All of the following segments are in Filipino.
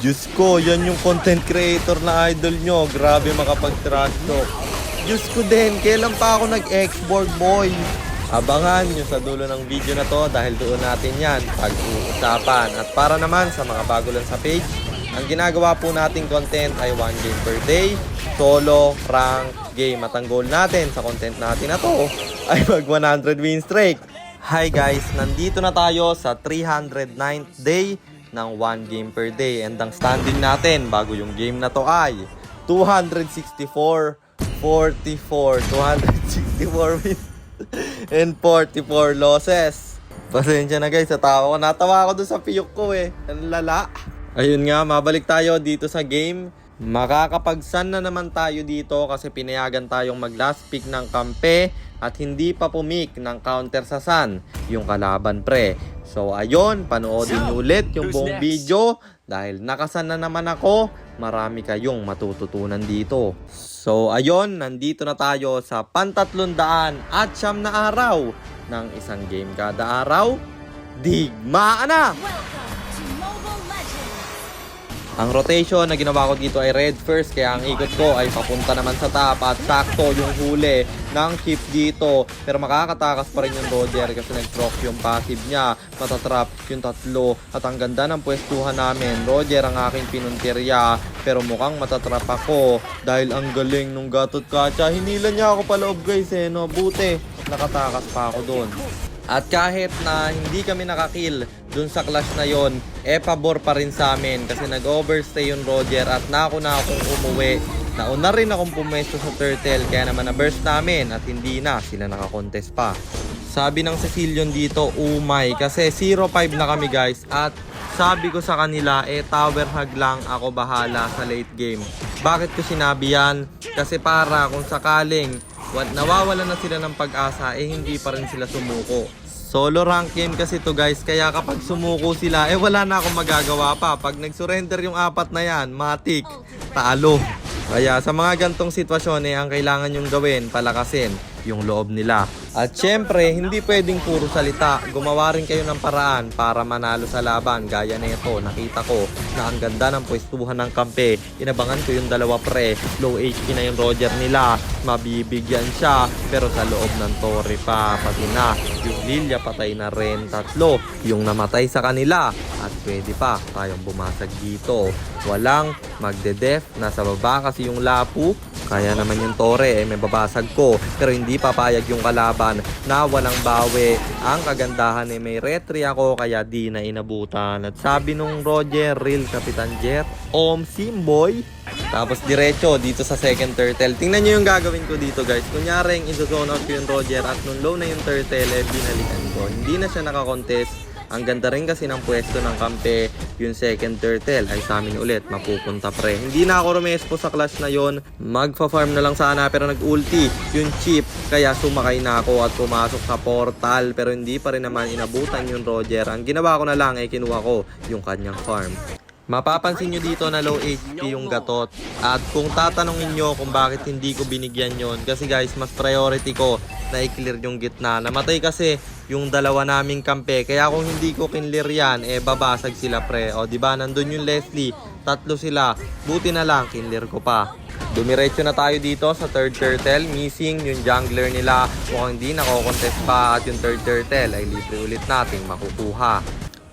Diyos ko, yan yung content creator na idol nyo. Grabe makapag-trash talk. Diyos ko din, kailan pa ako nag-export boy? Abangan nyo sa dulo ng video na to dahil doon natin yan pag-uusapan. At para naman sa mga bago lang sa page, ang ginagawa po nating content ay 1 game per day, solo, rank, game. At ang goal natin sa content natin na to ay mag 100 win streak. Hi guys, nandito na tayo sa 309th day ng 1 game per day. And ang standing natin bago yung game na to ay 264, 44, 264 wins and 44 losses. Pasensya na guys, natawa ko. Natawa ako dun sa piyok ko eh. Ang lala. Ayun nga, mabalik tayo dito sa game. Makakapagsan na naman tayo dito kasi pinayagan tayong mag last pick ng kampe at hindi pa pumik ng counter sa sun yung kalaban pre. So ayun, panoodin ulit yung buong video dahil nakasan na naman ako. Marami kayong matututunan dito. So ayun, nandito na tayo sa pantatlundaan at siyam na araw ng isang game kada araw. Digmaan na! Ang rotation na ginawa ko dito ay red first, kaya ang ikot ko ay papunta naman sa top at sakto yung huli ng chip dito. Pero makakatakas pa rin yung Roger kasi nag-proc yung passive niya. Matatrap yung tatlo at ang ganda ng pwestuhan namin. Roger ang aking pinuntirya pero mukhang matatrap ako dahil ang galing nung Gatot Kacha. Hinila niya ako paloob guys eh, no? Buti nakatakas pa ako doon. At kahit na hindi kami nakakill dun sa clash na yon, pabor pa rin sa amin kasi nag-overstay yung Roger at nauna akong umuwi. Nauna rin akong pumesto sa turtle kaya naman na-burst namin at hindi na sila nakakontest pa. Sabi ng Cecilion dito, umay, kasi 0-5 na kami guys at sabi ko sa kanila, tower hug lang, ako bahala sa late game. Bakit ko sinabi yan? Kasi para kung sakaling nawawala na sila ng pag-asa, hindi pa rin sila sumuko. Solo rank game kasi to guys, kaya kapag sumuko sila, wala na akong magagawa pa. Pag nag-surrender yung apat na yan, matik, talo. Kaya sa mga gantong sitwasyon, ang kailangan yung gawin, palakasin yung loob nila. At syempre, hindi pwedeng puro salita. Gumawa rin kayo ng paraan para manalo sa laban. Gaya nito, nakita ko na ang ganda ng pwestuhan ng kampe. Inabangan ko yung dalawa pre. Low HP na yung Roger nila. Mabibigyan siya. Pero sa loob ng torre pa, pati na. Yung Lilia patay na rin. Tatlo yung namatay sa kanila. At pwede pa tayong bumasag dito. Walang magde-def. Nasa baba kasi yung Lapu. Kaya naman yung torre may babasag ko. Pero hindi papayag yung kalaban na walang bawi. Ang kagandahan may retry ako kaya di na inabutan. At sabi nung Roger, real Kapitan Jet, Simboy. Tapos diretso dito sa second turtle. Tingnan nyo yung gagawin ko dito guys. Kunyaring iso-zone out ko yung Roger at nung low na yung turtle, binalikan ko. Hindi na siya nakakontest. Ang ganda rin kasi ng pwesto ng kampe, yung second turtle ay sa amin ulit mapupunta pre. Hindi na ako rumespo sa clash na yon. Magfa-farm na lang sana pero nag-ulti yung chip. Kaya sumakay na ako at pumasok sa portal. Pero hindi pa rin naman inabutan yung Roger. Ang ginawa ko na lang ay kinuha ko yung kanyang farm. Mapapansin nyo dito na low HP yung Gatot. At kung tatanungin nyo kung bakit hindi ko binigyan yon, kasi guys, mas priority ko na i-clear yung gitna. Namatay kasi yung dalawa naming kampe. Kaya kung hindi ko kinlear yan, babasag sila pre. O diba, nandun yung Leslie. Tatlo sila. Buti na lang, kinlear ko pa. Dumiretso na tayo dito sa third turtle. Missing yung jungler nila. Mukhang hindi nako-contest pa at yung third turtle ay libre ulit nating makukuha.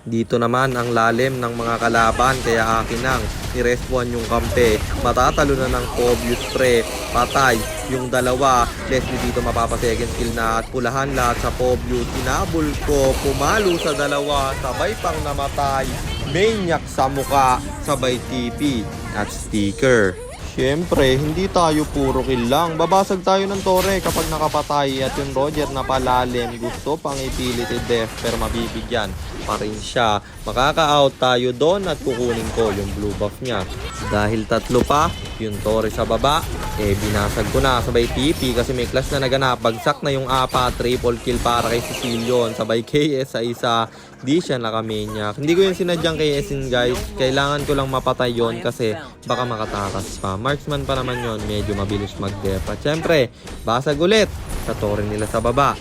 Dito naman ang lalim ng mga kalaban kaya akin nang ni-respawn yung kampe. Matatalo na ng Phobius pre. Patay yung dalawa. Leslie dito mapapa-second kill na at pulahan lahat sa Phobius. Inabol ko, pumalo sa dalawa, sabay pang namatay. Maniac sa muka, sabay TP at sticker. Siyempre, hindi tayo puro kill lang. Babasag tayo ng torre kapag nakapatay at yung Roger na palalim gusto pang ipilit i-def pero mabibigyan pa rin siya. Makaka-out tayo doon at kukunin ko yung blue buff niya. Dahil tatlo pa, yung torre sa baba, binasag ko na sabay TP kasi may clash na naganap. Bagsak na yung apat, triple kill para kay Cecilion. Sabay KS sa isa, di siya nakamaniac. Hindi ko yung sinadyang KSin guys. Kailangan ko lang mapatay yon kasi baka makatakas pa. Marksman pa naman yon, medyo mabilis mag-def. At syempre, basag ulit sa torre nila sa baba.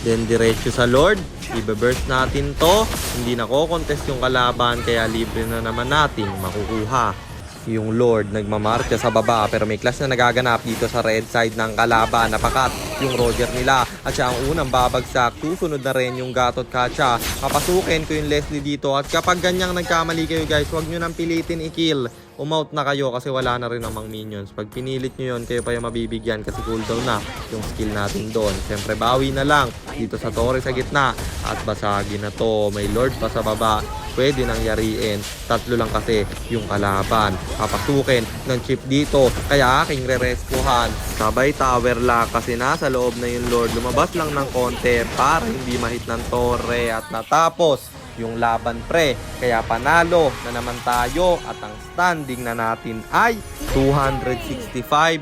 Then diretso sa Lord, i-burst natin to. Hindi na contest yung kalaban kaya libre na naman natin makukuha. Yung Lord nagmamarcha sa baba pero may clash na nagaganap dito sa red side ng kalaban. Napakat yung Roger nila at siya ang unang babagsak. Susunod na rin yung Gatot Kacha. Papasukin ko yung Leslie dito at kapag ganyang nagkamali kayo guys, huwag nyo nang pilitin i-kill. Umout na kayo kasi wala na rin namang minions. Pag pinilit nyo yun, kayo pa yung mabibigyan kasi cooldown na yung skill natin doon. Siyempre bawi na lang dito sa Torre sa gitna at basagin na to. May Lord pa sa baba. Pwede nang yariin. 3 lang kasi yung kalaban. Papasukin ng chip dito. Kaya aking re-rescuehan. Sabay tower lock kasi nasa loob na yung Lord. Lumabas lang ng konti para hindi mahit ng Torre at natapos yung laban pre. Kaya panalo na naman tayo at ang standing na natin ay 265-44.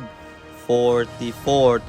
265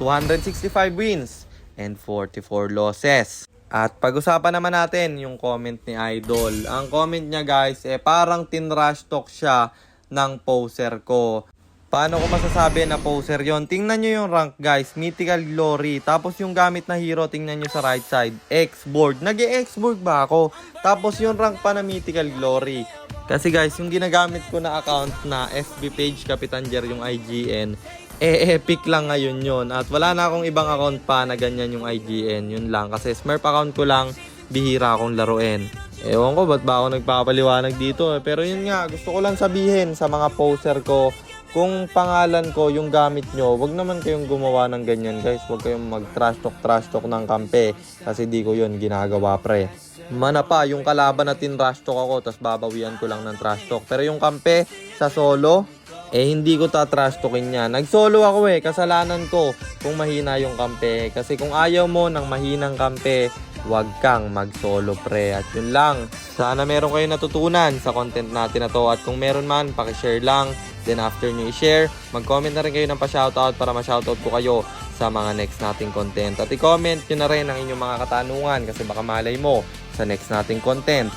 wins and 44 losses. At pag-usapan naman natin yung comment ni Idol. Ang comment niya guys, parang tinrush talk siya ng poser ko. Paano ko masasabi na poser yon? Tingnan nyo yung rank guys, Mythical Glory. Tapos yung gamit na hero, tingnan nyo sa right side, X-Board. Nag-X-Board ba ako? Tapos yung rank pa na Mythical Glory. Kasi guys, yung ginagamit ko na account na FB page Kapitan Jer yung IGN, epic lang ngayon yun. At wala na akong ibang account pa na ganyan yung IGN. Yun lang. Kasi Smurf account ko lang, bihira akong laruin. Ewan ko ba't ba ako nagpapaliwanag dito. Pero yun nga, gusto ko lang sabihin sa mga poser ko, kung pangalan ko yung gamit nyo, wag naman kayong gumawa ng ganyan guys. Wag kayong mag-trash talk ng kampe. Kasi di ko yun ginagawa pre. Mana pa, yung kalaban na tin-trash talk ako, tapos babawian ko lang ng trash talk. Pero yung kampe sa solo, hindi ko ta-trash talkin yan. Nag-solo ako kasalanan ko kung mahina yung kampe. Kasi kung ayaw mo ng mahinang kampe, wag kang mag-solo pre. At yun lang. Sana meron kayo natutunan sa content natin na to. At kung meron man, pakishare lang. Then after nyo i-share, mag-comment na rin kayo ng pa-shoutout para ma-shoutout ko kayo sa mga next nating content. At i-comment nyo na rin ang inyong mga katanungan kasi baka malay mo sa next nating content.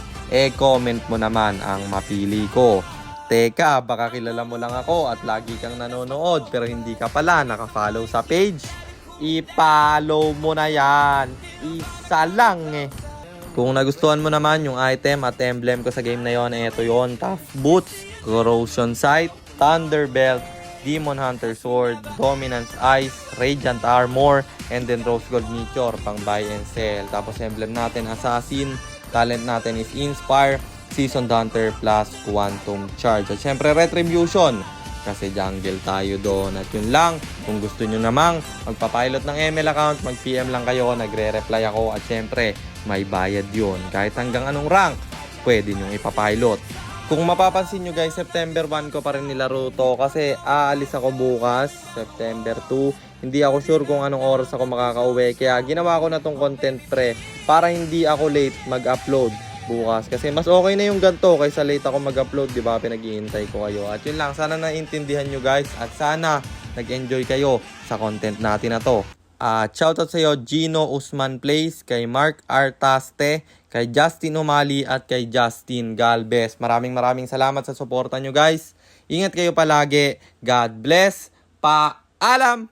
Comment mo naman ang mapili ko. Teka, baka kilala mo lang ako at lagi kang nanonood pero hindi ka pala naka-follow sa page. I-follow mo na yan. Isa lang Kung nagustuhan mo naman yung item at emblem ko sa game na yon, ito yon, Tough Boots, Corrosion Sight, Thunderbelt, Demon Hunter Sword, Dominance Ice, Radiant Armor, and then Rose Gold Meteor pang buy and sell. Tapos emblem natin Assassin, talent natin is Inspire, Seasoned Hunter plus Quantum Charge. At syempre Retribution kasi jungle tayo doon. At yun lang, kung gusto nyo namang magpapilot ng ML account, mag-PM lang kayo, nagre-reply ako. At syempre may bayad yun. Kahit hanggang anong rank, pwede nyo ipapilot. Kung mapapansin nyo guys, September 1 ko pa rin nilaro to kasi aalis ako bukas, September 2. Hindi ako sure kung anong oras ako makakauwi. Kaya ginawa ko na tong content pre para hindi ako late mag-upload bukas. Kasi mas okay na yung ganito kaysa late ako mag-upload, di ba? Pinag-iintay ko kayo. At yun lang, sana naintindihan nyo guys at sana nag-enjoy kayo sa content natin na to. Shoutout sa iyo Gino Usman Plays, kay Mark Artaste, kay Justin Umali at kay Justin Galvez. Maraming salamat sa suporta nyo guys. Ingat kayo palagi. God bless. Paalam!